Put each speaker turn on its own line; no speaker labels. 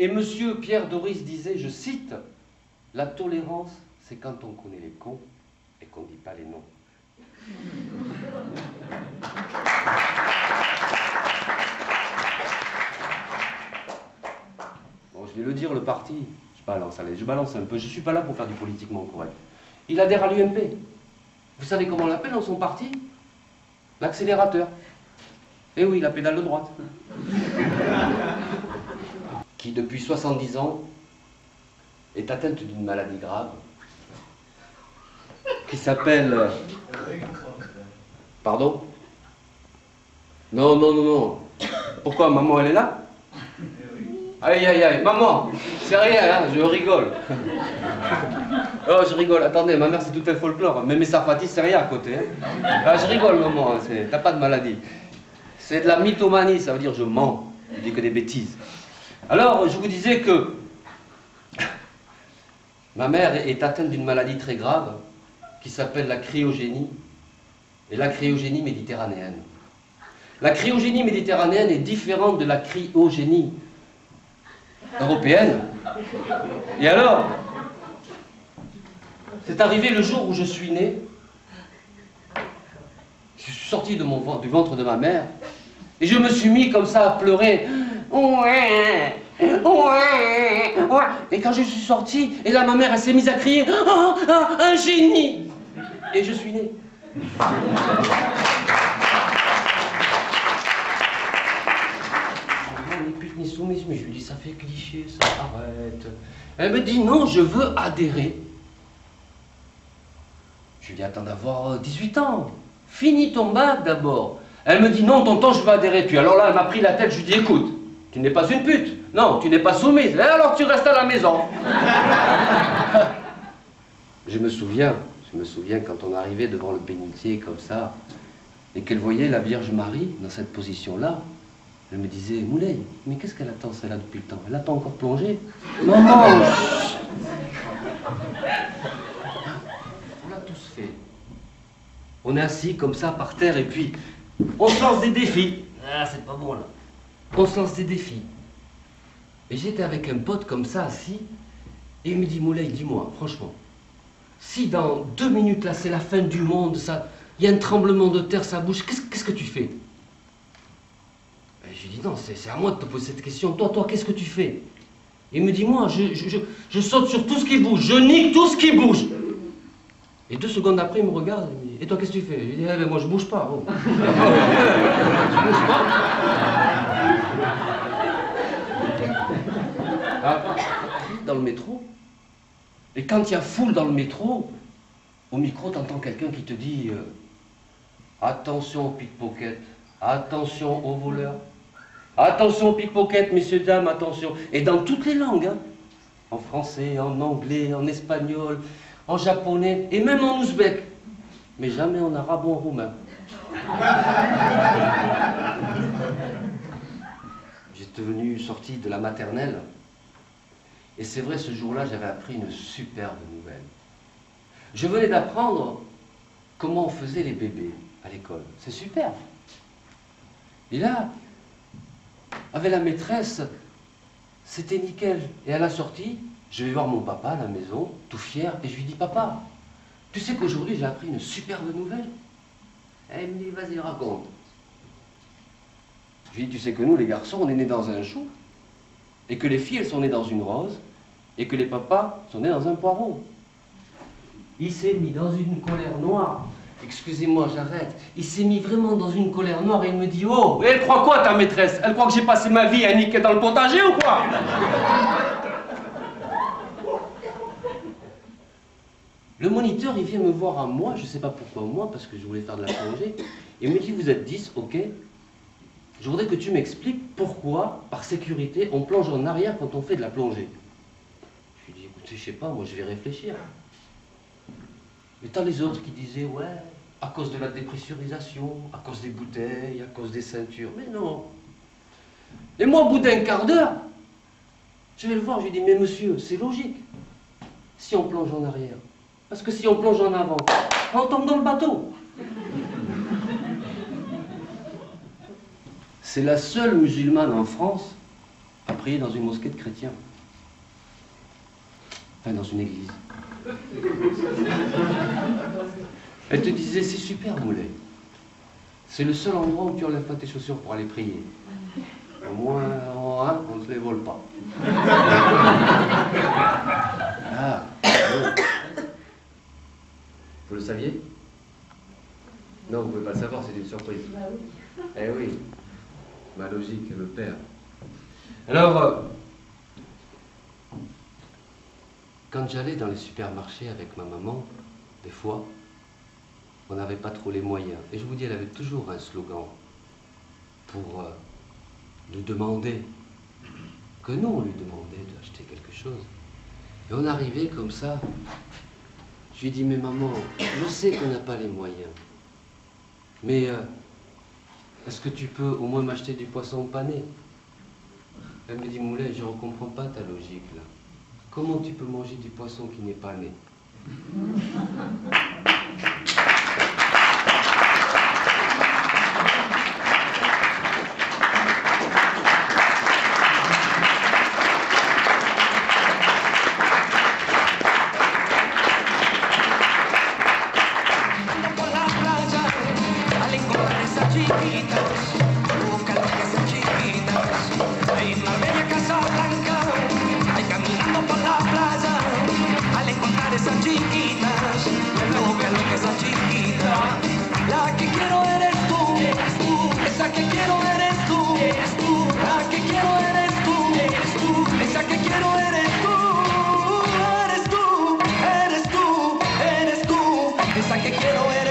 Et monsieur Pierre Doris disait, je cite, « La tolérance, c'est quand on connaît les cons et qu'on ne dit pas les noms. » Bon, je vais le dire, le parti, je balance, allez, je balance un peu, je ne suis pas là pour faire du politiquement correct. Il adhère à l'UMP. Vous savez comment on l'appelle dans son parti? L'accélérateur. Eh oui, la pédale de droite. Qui, depuis 70 ans, est atteinte d'une maladie grave, qui s'appelle... Pardon? Non, non, non, non. Pourquoi, maman, elle est là? Aïe, aïe, aïe, maman, c'est rien, hein, je rigole. Oh, je rigole, attendez, ma mère, c'est tout un folklore. Mémé Sarfati, c'est rien à côté. Hein. Ah, je rigole, maman, t'as pas de maladie. C'est de la mythomanie, ça veut dire je mens, je dis que des bêtises. Alors, je vous disais que ma mère est atteinte d'une maladie très grave qui s'appelle la cryogénie, et la cryogénie méditerranéenne. La cryogénie méditerranéenne est différente de la cryogénie européenne. Et alors, c'est arrivé le jour où je suis né. Je suis sorti de du ventre de ma mère et je me suis mis comme ça à pleurer. Et quand je suis sorti, et là ma mère elle s'est mise à crier, oh, un génie! Et je suis né. Mais je lui dis, ça fait cliché, ça, arrête. Elle me dit, non, je veux adhérer. Je lui dis, attends d'avoir 18 ans. Finis ton bac d'abord. Elle me dit, non, tonton, je veux adhérer. Puis alors là, elle m'a pris la tête, je lui dis, écoute, tu n'es pas une pute. Non, tu n'es pas soumise. Et alors tu restes à la maison. Je me souviens quand on arrivait devant le bénitier comme ça, et qu'elle voyait la Vierge Marie dans cette position-là, elle me disait, Moulay, mais qu'est-ce qu'elle attend celle-là depuis le temps? Elle attend encore plonger? Maman! On l'a tous fait. On est assis comme ça par terre et puis on se lance des défis. Ah, c'est pas bon là. On se lance des défis. Et j'étais avec un pote comme ça assis et il me dit, Moulay, dis-moi, franchement, si dans 2 minutes là c'est la fin du monde, il y a un tremblement de terre, ça bouge, qu'est-ce que tu fais? Je lui dis, non, c'est à moi de te poser cette question. Toi, qu'est-ce que tu fais? Il me dit, moi, je saute sur tout ce qui bouge, je nique tout ce qui bouge. Et 2 secondes après, il me regarde, il me dit, et toi, qu'est-ce que tu fais? Je lui dis, eh ben, moi, je bouge pas. Oh. Je bouge pas. Ah, dans le métro. Et quand il y a foule dans le métro, au micro, t'entends quelqu'un qui te dit, attention au pickpocket, attention aux voleurs. Attention pickpocket, messieurs, dames, attention. Et dans toutes les langues, hein. En français, en anglais, en espagnol, en japonais, et même en ouzbek. Mais jamais en arabe ou en roumain. J'étais sorti de la maternelle. Et c'est vrai, ce jour-là, j'avais appris une superbe nouvelle. Je venais d'apprendre comment on faisait les bébés à l'école. C'est super. Et là, avec la maîtresse, c'était nickel. Et à la sortie, je vais voir mon papa à la maison, tout fier, et je lui dis, papa, tu sais qu'aujourd'hui j'ai appris une superbe nouvelle? Et il me dit, vas-y, raconte. Je lui dis, tu sais que nous, les garçons, on est nés dans un chou, et que les filles, elles sont nées dans une rose, et que les papas sont nés dans un poireau. Il s'est mis dans une colère noire. Excusez-moi, j'arrête. Il s'est mis vraiment dans une colère noire et il me dit, oh, et elle croit quoi ta maîtresse? Elle croit que j'ai passé ma vie à niquer dans le potager ou quoi? Le moniteur, il vient me voir à moi, je sais pas pourquoi moi, parce que je voulais faire de la plongée, et il me dit, vous êtes 10, ok. Je voudrais que tu m'expliques pourquoi, par sécurité, on plonge en arrière quand on fait de la plongée. Je lui dis, écoutez, je sais pas, moi je vais réfléchir. Et t'as les autres qui disaient, ouais, à cause de la dépressurisation, à cause des bouteilles, à cause des ceintures. Mais non. Et moi, au bout d'un quart d'heure, je vais le voir, je lui dis, mais monsieur, c'est logique, si on plonge en arrière. Parce que si on plonge en avant, on tombe dans le bateau. C'est la seule musulmane en France à prier dans une mosquée de chrétiens. Enfin, dans une église. Elle te disait, c'est super, Moulet. C'est le seul endroit où tu enlèves pas tes chaussures pour aller prier. Au moins, on ne te les vole pas. Ah, vous le saviez? Non, vous ne pouvez pas le savoir, c'est une surprise. Eh oui, ma logique le père. Alors, quand j'allais dans les supermarchés avec ma maman, des fois, on n'avait pas trop les moyens. Et je vous dis, elle avait toujours un slogan pour nous demander, que nous on lui demandait d'acheter quelque chose. Et on arrivait comme ça. Je lui ai dit, mais maman, je sais qu'on n'a pas les moyens, mais est-ce que tu peux au moins m'acheter du poisson pané? Elle me dit, Moulet, je ne comprends pas ta logique là. Comment tu peux manger du poisson qui n'est pas né?
Esa que quiero eres